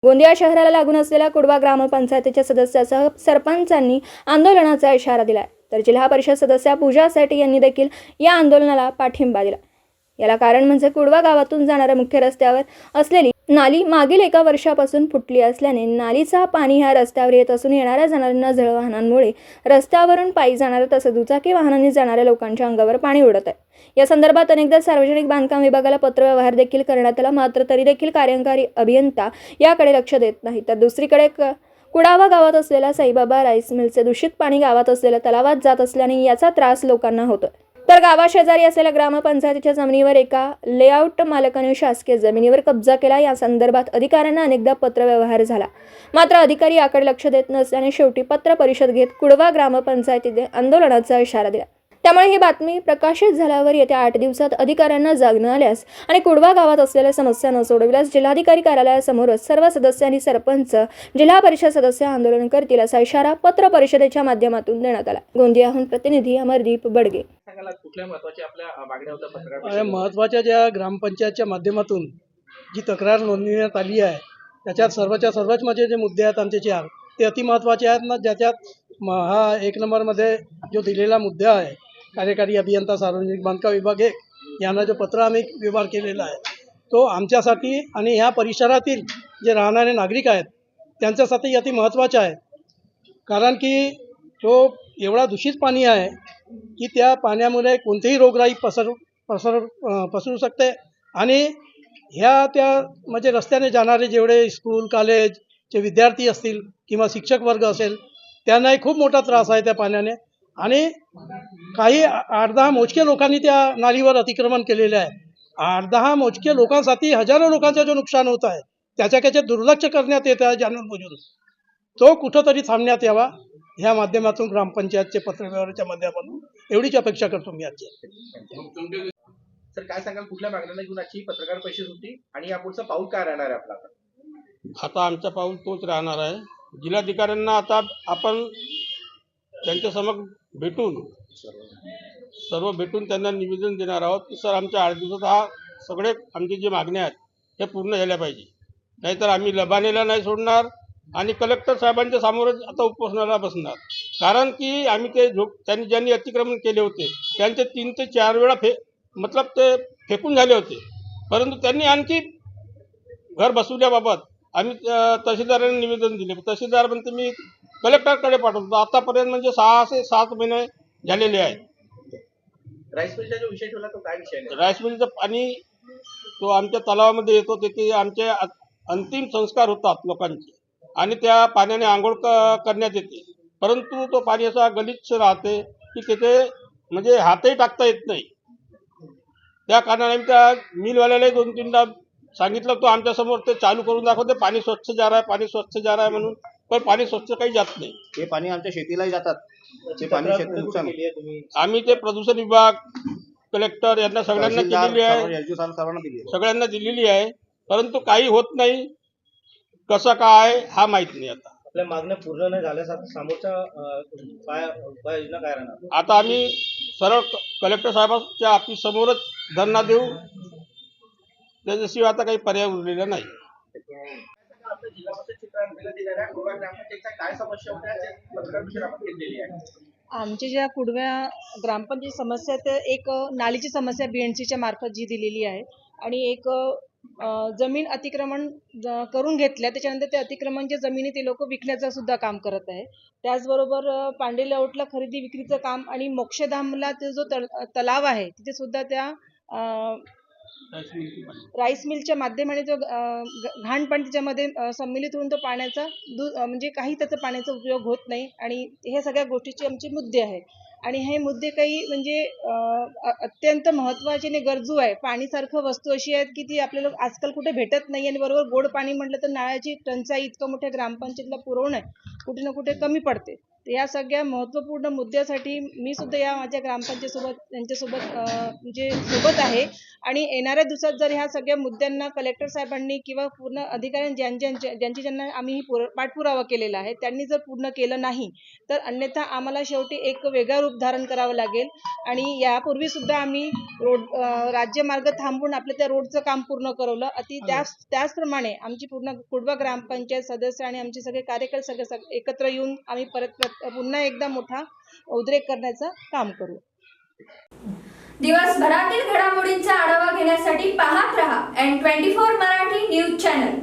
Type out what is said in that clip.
गोंदिया शहराला लागून असलेल्या कुडवा ग्रामपंचायतीच्या सदस्यासह सरपंचांनी आंदोलनाचा इशारा दिलाय, तर जिल्हा परिषद सदस्या पूजा सेठी यांनी देखील या आंदोलनाला पाठिंबा दिला। याला कारण म्हणजे कुडवा गावातून जाणाऱ्या मुख्य रस्त्यावर असलेली नाली मागील एका वर्षापासून फुटली असल्याने नालीचा पाणी ह्या रस्त्यावर येत असून येणाऱ्या जाणाऱ्यांना जळ वाहनांमुळे रस्त्यावरून पायी जाणाऱ्या तसेच दुचाकी वाहनांनी जाणाऱ्या लोकांच्या अंगावर पाणी उडत आहे। या संदर्भात अनेकदा सार्वजनिक बांधकाम विभागाला पत्रव्यवहार देखील करण्यात आला, मात्र तरी देखील कार्यकारी अभियंता याकडे लक्ष देत नाही। तर दुसरीकडे कुडावा गावात असलेल्या साईबाबा राईस मिलचे दूषित पाणी गावात असलेल्या तलावात जात असल्याने याचा त्रास लोकांना होतोय। तर गावाशेजारी असलेल्या ग्रामपंचायतीच्या जमिनीवर एका लेआउट मालकाने शासकीय जमिनीवर कब्जा केला। या संदर्भात अधिकाऱ्यांना अनेकदा पत्रव्यवहार झाला, मात्र अधिकारी याकडे लक्ष देत नसल्याने शेवटी पत्र परिषद घेत कुडवा ग्रामपंचायतीने आंदोलनाचा इशारा दिला। त्यामुळे ही बातमी प्रकाशित झाल्यावर येत्या 8 दिवसात अधिकाऱ्यांना जाग न आल्यास आणि कुडवा गावात असलेल्या समस्या न सोडविल्यास जिल्हाधिकारी कार्यालयासमोरच सर्व सदस्य आणि सरपंच, जिल्हा परिषद सदस्य आंदोलन करतील असा इशारा पत्र परिषदेच्या माध्यमातून देण्यात आला। गोंदियाहून प्रतिनिधी अमरदीप बडगे। महत्त्वाच्या ज्या ग्रामपंचायतच्या माध्यमातून जी तक्रार नोंदवण्यात आली आहे त्याच्यात सर्वच म्हणजे जे मुद्दे आहेत आमचे 4 ते अतिमहत्त्वाचे आहेत ना, ज्याच्यात हा 1 नंबरमध्ये जो दिलेला मुद्दा आहे कार्यकारी अभियंता सार्वजनिक बांधकाम विभाग 1 यांना जो पत्र आम्ही व्यवहार केलेला आहे तो आमच्यासाठी आणि ह्या परिसरातील जे राहणारे नागरिक आहेत त्यांच्यासाठी अति महत्त्वाचा आहे। कारण की तो एवढा दूषित पाणी आहे की त्या पाण्यामुळे कोणतेही रोगराई पसरू शकते आणि त्या म्हणजे रस्त्याने जाणारे जेवढे स्कूल कॉलेजचे विद्यार्थी असतील किंवा शिक्षक वर्ग असेल त्यांनाही खूप मोठा त्रास आहे त्या पाण्याने। आणि काही 8-10 मोजके लोकांनी त्या नालीवर अतिक्रमण केलेले आहे। 8-10 मोजके लोकांसाठी हजारो लोकांचा जो नुकसान होत आहे त्याच्याकडे दुर्लक्ष करण्यात येत आहे जाणून-बुजून। तो कुठंतरी थांबण्यात यावा ह्या माध्यमातून ग्रामपंचायतचे पत्रव्यवहाराच्या माध्यमातून एवढीच अपेक्षा करतो मी आजची। सर काय सांगाल, कुठल्या मागण्यांना घेऊन आजची पत्रकार परिषद होती आणि यापुढचं पाऊल काय राहणार आहे आपला? आता आमचा पाऊल तोच राहणार आहे। जिल्हाधिकाऱ्यांना आता आपण त्यांच्या समोर सर्व भेटून त्यांना निवेदन देणार आहोत की सर आमच्या 8 दिवसात हा सगळे आमचे जे मागण्या आहेत हे पूर्ण झाल्या पाहिजे, नाहीतर आम्ही लबानेला नाही सोडणार आणि कलेक्टर साहेबांच्या समोरच आता उपोषणाला बसणार। कारण की आम्ही त्यांनी ज्यांनी अतिक्रमण केले होते त्यांचे 3 ते 4 वेळा ते फेकून झाले होते, परंतु त्यांनी आणखी घर बसवल्याबाबत आम्ही तहसीलदारांना निवेदन दिले। तहसीलदार म्हणते मी कलेक्टरकडे पाठवतो। आतापर्यंत म्हणजे 6 ते 7 महिने झालेले आहेत। राईस मिलचा जो विषय ठेवला तो काय विषय आहे? राईस मिलचं पाणी तो आमच्या तलावामध्ये येतो, तिथे आमचे अंतिम संस्कार होतात लोकांचे आणि त्या पाण्याने आंघोळ करण्यात येते, परंतु तो पाणी असा गलिच्छ राहते की तिथे म्हणजे हातही टाकता येत नाही। त्या कारणाने आम्ही त्या मिलवाल्याला 2-3दा सांगितलं, तो आमच्या समोर ते चालू करून दाखवते पाणी स्वच्छ जा रहा है म्हणून, पण पाणी स्वच्छ काही जात नाही। हे पाणी आमच्या शेतीलाही जातात, ते पाणी शेती नुकसान होते। आम्ही ते प्रदूषण विभाग, कलेक्टर यांना सगळ्यांना दिलेली आहे, परंतु काही होत नाही। कसं काय हा माहित नाही। आता आपल्या मागण्या पूर्ण नाही झाल्या समोरच्या योजना काय राहणार? आता आम्ही सरळ कलेक्टर साहेबांच्या ऑफिस समोरच धरणा देऊ, त्याच्याशिवाय आता काही पर्याय उरलेला नाही। आमच्या ज्या कुडव्या ग्रामपंचायत समस्या तर एक नालीची समस्या BNCच्या मार्फत जी दिलेली आहे आणि एक जमीन अतिक्रमण करून घेतल्या, त्याच्यानंतर ते अतिक्रमणच्या जमिनी ते लोक विकण्याचं सुद्धा काम करत आहे। त्याचबरोबर पांडे लेआउटला खरेदी विक्रीचं काम आणि मोक्षधामला ते जो तलाव आहे तिथे सुद्धा त्या राईस मिलच्या माध्यमाने जो घाण पाणी त्याच्यामध्ये सम्मिलित होऊन तो पाण्याचा म्हणजे काही त्याचा पाण्याचा उपयोग होत नाही आणि हे सगळ्या गोष्टीचे आमचे मुद्दे आहेत। आणि हे मुद्दे काही म्हणजे अत्यंत महत्त्वाचे आणि गरजू आहे। पाणीसारखं वस्तू अशी आहेत की ती आपल्याला आजकाल कुठे भेटत नाही आणि बरोबर गोड पाणी म्हटलं तर नाळाची टंचाई इतकं मोठ्या ग्रामपंचायतीला पुरवणं कुठे ना कुठे कमी पडते। तर या सगळ्या महत्त्वपूर्ण मुद्द्यासाठी मी सुद्धा या माझ्या त्यांच्यासोबत म्हणजे सोबत आहे आणि येणाऱ्या दिवसात जर ह्या सगळ्या मुद्द्यांना कलेक्टर साहेबांनी किंवा पूर्ण अधिकाऱ्यांनी ज्यांना आम्ही पाठपुरावा केलेला आहे त्यांनी जर पूर्ण केलं नाही तर अन्यथा आम्हाला शेवटी एक वेगळं रूप धारण करावं लागेल आणि यापूर्वी सुद्धा आम्ही राज्यमार्ग थांबवून आपल्या त्या रोडचं काम पूर्ण करवलं. त्याचप्रमाणे आमची पूर्ण कुडवा ग्रामपंचायत सदस्य आणि आमचे सगळे कार्यकर्ते सगळे एकत्र येऊन आम्ही परत पुन्हा एकदा मोठा उद्रेक करण्याचं काम करू. दिवसभरातील घडामोडींचा आढावा घेण्यासाठी पाहत रहा N24 मराठी न्यूज चॅनल.